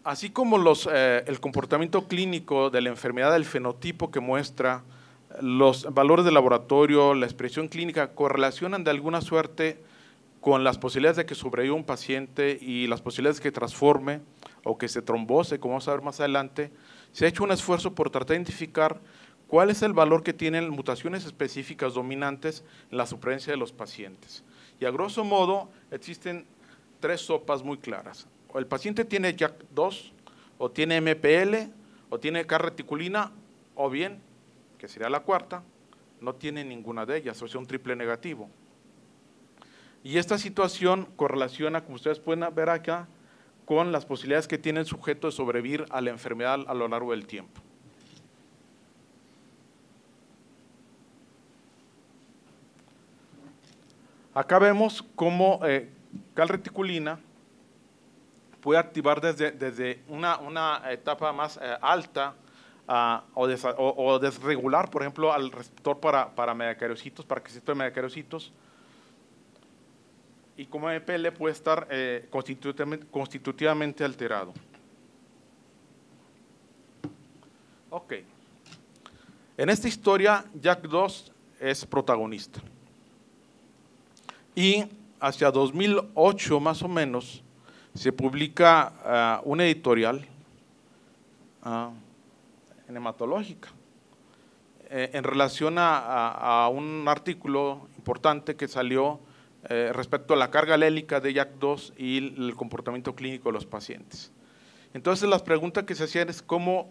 Así como el comportamiento clínico de la enfermedad, el fenotipo que muestra, los valores de laboratorio, la expresión clínica correlacionan de alguna suerte con las posibilidades de que sobreviva un paciente y las posibilidades de que transforme o que se trombose, como vamos a ver más adelante, se ha hecho un esfuerzo por tratar de identificar cuál es el valor que tienen mutaciones específicas dominantes en la supervivencia de los pacientes. Y a grosso modo existen tres sopas muy claras. O el paciente tiene JAK2, o tiene MPL, o tiene K-reticulina, o bien, que sería la cuarta, no tiene ninguna de ellas, o sea, un triple negativo. Y esta situación correlaciona, como ustedes pueden ver acá, con las posibilidades que tiene el sujeto de sobrevivir a la enfermedad a lo largo del tiempo. Acá vemos cómo calreticulina puede activar desde una etapa más alta o desregular, por ejemplo, al receptor para megacariocitos, para crecimiento de megacariocitos, y como MPL puede estar constitutivamente alterado. Ok. En esta historia, JAK2 es protagonista. Y hacia 2008 más o menos se publica una editorial en hematológica en relación a un artículo importante que salió respecto a la carga alélica de JAK2 y el comportamiento clínico de los pacientes. Entonces las preguntas que se hacían es cómo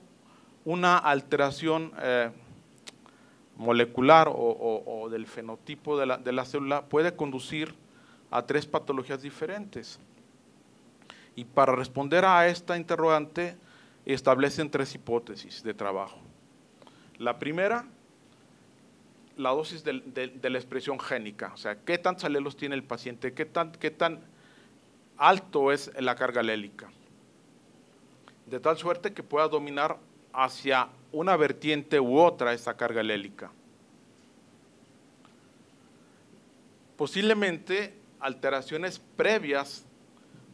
una alteración molecular o del fenotipo de la célula puede conducir a tres patologías diferentes. Y para responder a esta interrogante establecen tres hipótesis de trabajo. La primera, la dosis de la expresión génica, o sea, qué tantos alelos tiene el paciente, qué tan alto es la carga alélica, de tal suerte que pueda dominar hacia una vertiente u otra esta carga alélica. Posiblemente alteraciones previas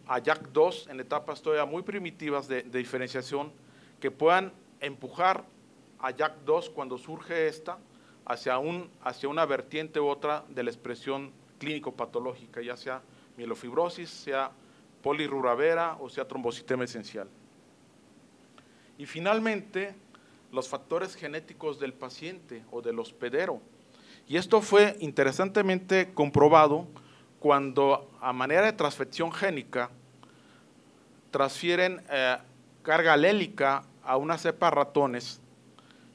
a JAK2 en etapas todavía muy primitivas de diferenciación que puedan empujar a JAK2 cuando surge esta hacia una vertiente u otra de la expresión clínico-patológica, ya sea mielofibrosis, sea polirruravera o sea trombocitema esencial. Y finalmente, los factores genéticos del paciente o del hospedero. Y esto fue interesantemente comprobado cuando a manera de transfección génica transfieren carga alélica a una cepa ratones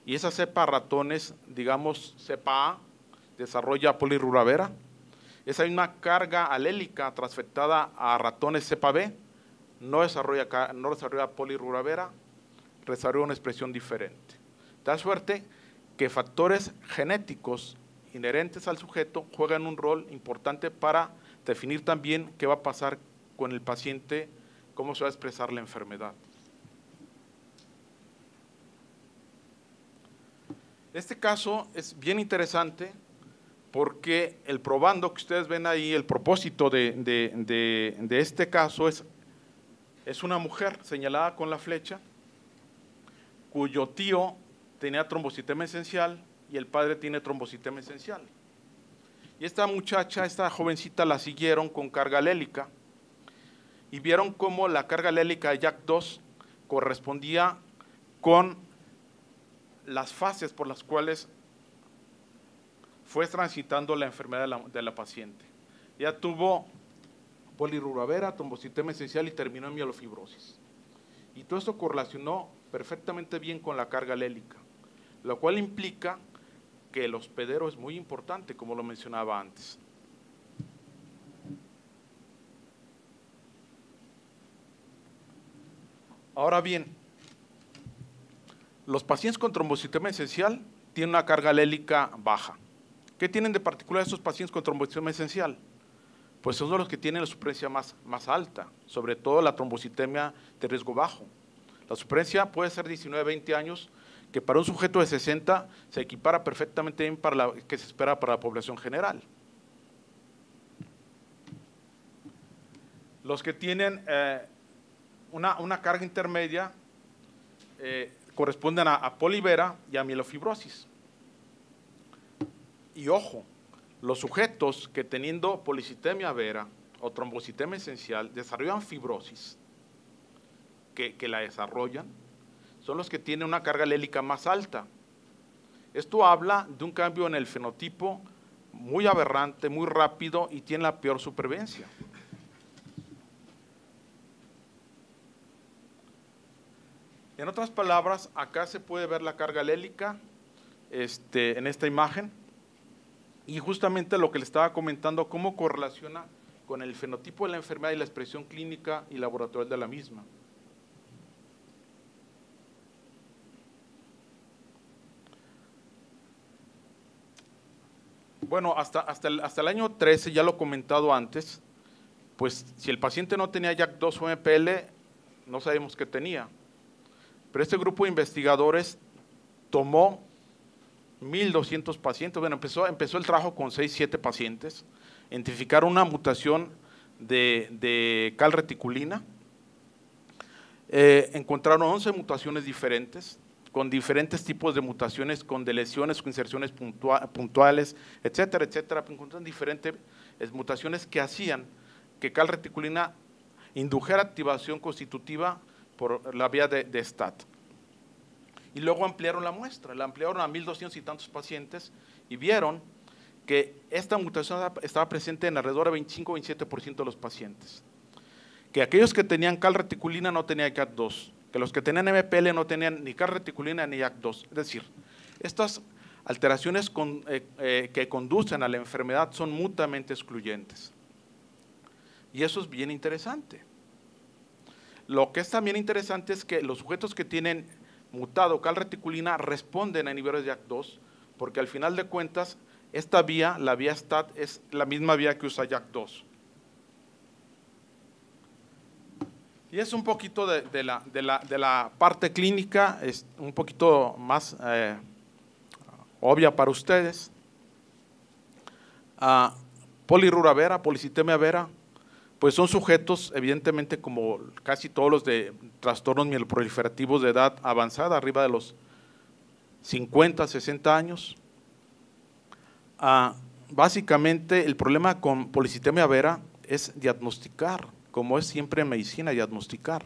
y esa cepa ratones, digamos cepa A, desarrolla polirruravera. Esa misma carga alélica transfectada a ratones cepa B no desarrolla polirruravera, desarrolla una expresión diferente. De tal suerte que factores genéticos inherentes al sujeto juegan un rol importante para definir también qué va a pasar con el paciente, cómo se va a expresar la enfermedad. Este caso es bien interesante porque el probando que ustedes ven ahí, el propósito de este caso es una mujer señalada con la flecha cuyo tío tenía trombocitema esencial y el padre tiene trombocitema esencial. Y esta muchacha, esta jovencita la siguieron con carga alélica y vieron cómo la carga alélica de JAK2 correspondía con las fases por las cuales fue transitando la enfermedad de la paciente. Ella tuvo polirruravera, trombocitema esencial y terminó en mielofibrosis. Y todo esto correlacionó perfectamente bien con la carga alélica, lo cual implica que el hospedero es muy importante, como lo mencionaba antes. Ahora bien, los pacientes con trombocitema esencial tienen una carga alélica baja. ¿Qué tienen de particular estos pacientes con trombocitema esencial? Pues son los que tienen la supervivencia más alta, sobre todo la trombocitemia de riesgo bajo. La supervivencia puede ser 19, 20 años, que para un sujeto de 60 se equipara perfectamente bien para la que se espera para la población general. Los que tienen una carga intermedia corresponden a polivera y a mielofibrosis. Y ojo, los sujetos que teniendo policitemia vera o trombocitemia esencial desarrollan fibrosis, que la desarrollan, son los que tienen una carga alélica más alta. Esto habla de un cambio en el fenotipo muy aberrante, muy rápido y tiene la peor supervivencia. En otras palabras, acá se puede ver la carga alélica en esta imagen y justamente lo que le estaba comentando, cómo correlaciona con el fenotipo de la enfermedad y la expresión clínica y laboratorial de la misma. Bueno, hasta el año 13, ya lo he comentado antes, pues si el paciente no tenía JAK2 o MPL, no sabemos qué tenía. Pero este grupo de investigadores tomó 1,200 pacientes, bueno, empezó el trabajo con 6, 7 pacientes, identificaron una mutación de calreticulina, encontraron 11 mutaciones diferentes, con diferentes tipos de mutaciones, con deleciones, con inserciones puntuales, etcétera, etcétera. Encontraron diferentes mutaciones que hacían que calreticulina indujera activación constitutiva por la vía de STAT. Y luego ampliaron la muestra, la ampliaron a 1,200 y tantos pacientes y vieron que esta mutación estaba presente en alrededor de 25-27% de los pacientes. Que aquellos que tenían calreticulina no tenían JAK2, que los que tenían MPL no tenían ni calreticulina ni JAK2. Es decir, estas alteraciones que conducen a la enfermedad son mutuamente excluyentes. Y eso es bien interesante. Lo que es también interesante es que los sujetos que tienen mutado calreticulina responden a inhibidores de JAK2, porque al final de cuentas, esta vía, la vía STAT, es la misma vía que usa JAK2. Y es un poquito de la parte clínica, es un poquito más obvia para ustedes. Polirura vera, policitemia vera, pues son sujetos, evidentemente, como casi todos los de trastornos mieloproliferativos de edad avanzada, arriba de los 50, 60 años. Básicamente, el problema con policitemia vera es diagnosticar, como es siempre en medicina, diagnosticar.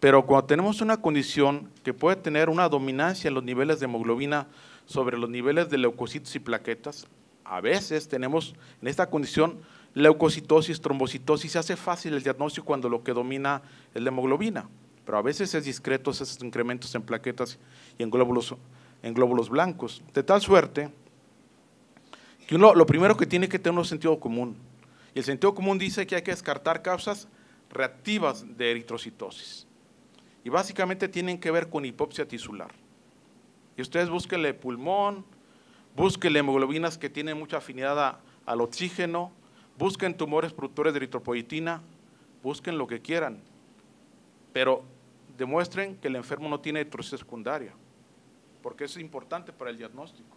Pero cuando tenemos una condición que puede tener una dominancia en los niveles de hemoglobina sobre los niveles de leucocitos y plaquetas, a veces tenemos en esta condición leucocitosis, trombocitosis, se hace fácil el diagnóstico cuando lo que domina es la hemoglobina, pero a veces es discreto esos incrementos en plaquetas y en glóbulos blancos, de tal suerte que uno lo primero que tiene que tener es un sentido común, y el sentido común dice que hay que descartar causas reactivas de eritrocitosis, y básicamente tienen que ver con hipopsia tisular. Y ustedes búsquenle pulmón, búsquenle hemoglobinas que tienen mucha afinidad al oxígeno, busquen tumores productores de eritropoyetina, busquen lo que quieran, pero demuestren que el enfermo no tiene eritrosis secundaria, porque eso es importante para el diagnóstico.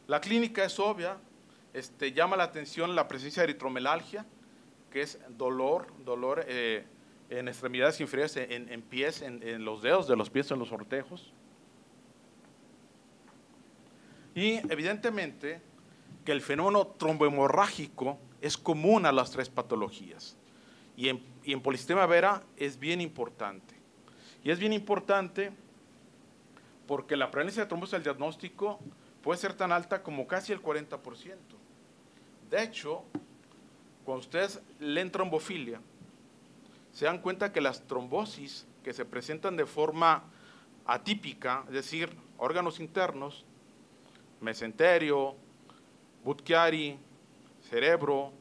La clínica es obvia, llama la atención la presencia de eritromelalgia, que es dolor en extremidades inferiores, en pies, en los dedos de los pies, en los ortejos. Y evidentemente que el fenómeno trombohemorrágico es común a las 3 patologías. Y en policitemia vera es bien importante. Y es bien importante porque la prevalencia de trombosis al diagnóstico puede ser tan alta como casi el 40%. De hecho, cuando ustedes leen trombofilia, se dan cuenta que las trombosis que se presentan de forma atípica, es decir, órganos internos, mesenterio, Budd-Chiari, cerebro,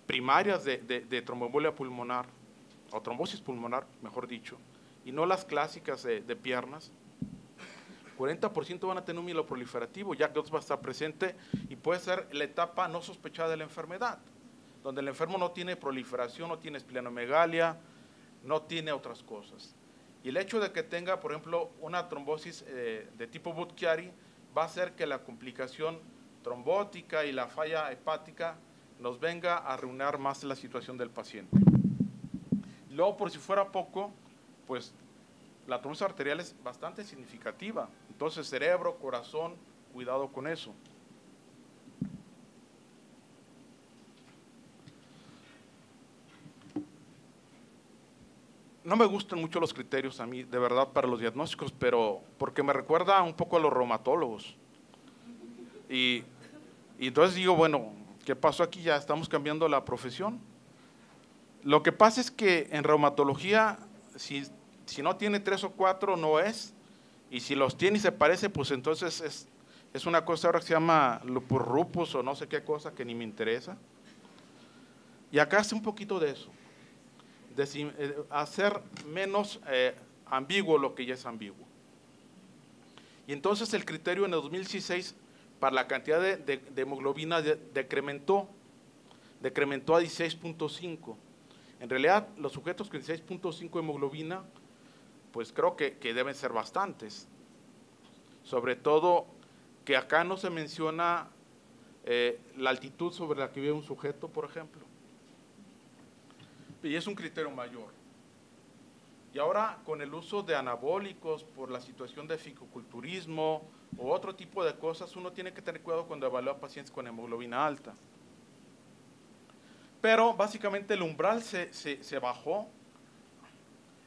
primarias de tromboembolia pulmonar, o trombosis pulmonar, mejor dicho, y no las clásicas de piernas, 40% van a tener un mieloproliferativo, JAK2 va a estar presente y puede ser la etapa no sospechada de la enfermedad, donde el enfermo no tiene proliferación, no tiene esplenomegalia, no tiene otras cosas. Y el hecho de que tenga, por ejemplo, una trombosis de tipo Budd-Chiari va a hacer que la complicación trombótica y la falla hepática nos venga a arruinar más la situación del paciente. luego, por si fuera poco, pues la trombosis arterial es bastante significativa. Entonces, cerebro, corazón, cuidado con eso. No me gustan mucho los criterios a mí, de verdad, para los diagnósticos, pero porque me recuerda un poco a los reumatólogos. Y entonces digo, bueno, ¿qué pasó aquí? Ya estamos cambiando la profesión. Lo que pasa es que en reumatología, si no tiene 3 o 4, no es. Y si los tiene y se parece, pues entonces es una cosa ahora que se llama lupus rupus o no sé qué cosa que ni me interesa. Y acá hace un poquito de eso. Hacer menos ambiguo lo que ya es ambiguo. Y entonces el criterio en el 2016 para la cantidad de hemoglobina decrementó a 16.5. En realidad los sujetos con 16.5 hemoglobina pues creo que deben ser bastantes, sobre todo que acá no se menciona la altitud sobre la que vive un sujeto, por ejemplo. Y es un criterio mayor. Y ahora con el uso de anabólicos por la situación de ficoculturismo o otro tipo de cosas, uno tiene que tener cuidado cuando evalúa pacientes con hemoglobina alta. Pero básicamente el umbral se bajó.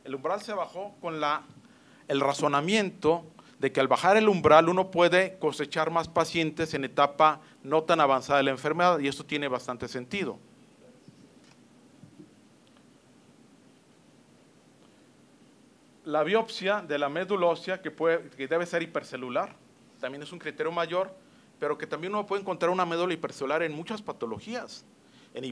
El umbral se bajó con el razonamiento de que al bajar el umbral uno puede cosechar más pacientes en etapa no tan avanzada de la enfermedad, y esto tiene bastante sentido. La biopsia de la médula ósea, que debe ser hipercelular, también es un criterio mayor, pero que también uno puede encontrar una médula hipercelular en muchas patologías, en